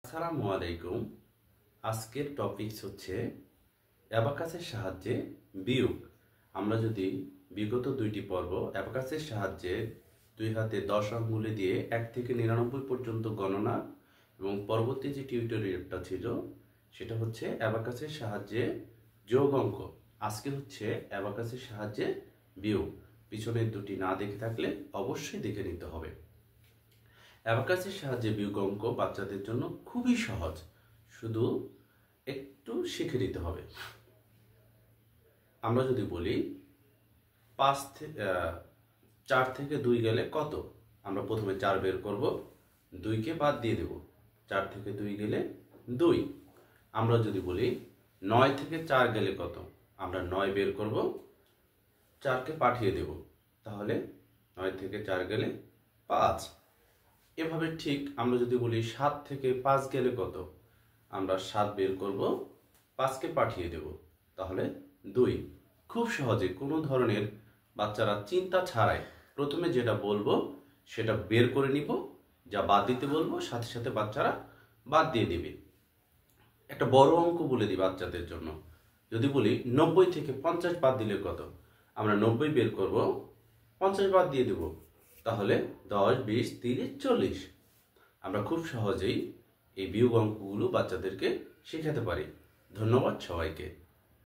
আসসালামু আলাইকুম। আজকের টপিকস হচ্ছে অ্যাবাকাসের সাহায্যে বিয়োগ। আমরা যদি বিগত দুইটি পর্ব অ্যাবাকাসের সাহায্যে দুই হাতে 10 আঙ্গুলে দিয়ে 1 থেকে 99 পর্যন্ত গণনা এবং পরবর্তী যে টিউটোরিয়ালটা ছিল সেটা হচ্ছে অ্যাবাকাসের সাহায্যে যোগ অঙ্ক। আজকে হচ্ছে অ্যাবাকাসের সাহায্যে বিয়োগ। পিছনের দুটি না দেখে থাকলে অবশ্যই দেখে নিতে হবে। অ্যাবাকাসের সাহায্যে বিয়োগ অঙ্ক বাচ্চাদের জন্য খুবই সহজ, শুধু একটু শিখে নিতে হবে। আমরা যদি বলি 4 থেকে 2 গেলে কত, আমরা প্রথমে 4 বের করব, 2কে বাদ দিয়ে দেব। 4 থেকে 2 গেলে 2। আমরা যদি বলি 9 থেকে 4 গেলে কত, আমরা 9 বের করব, 4কে পাঠিয়ে দেব, তাহলে 9 থেকে 4 গেলে 5। এভাবে ঠিক আমরা যদি বলি 7 থেকে 5 গেলে কত, আমরা 7 বের করব, 5কে পাঠিয়ে দেব, তাহলে 2। খুব সহজে কোনো ধরনের বাচ্চারা চিন্তা ছাড়াই প্রথমে যেটা বলবো সেটা বের করে নিব, যা বাদ দিতে বলবো সাথে সাথে বাচ্চারা বাদ দিয়ে দেবে। একটা বড় অঙ্ক বলে দিই বাচ্চাদের জন্য। যদি বলি 90 থেকে 50 বাদ দিলে কত, আমরা 90 বের করব, 50 বাদ দিয়ে দেব, তাহলে 10, 20, 30, 40। আমরা খুব সহজেই এই বিয়োগ অঙ্কগুলো বাচ্চাদেরকে শেখাতে পারি। ধন্যবাদ সবাইকে।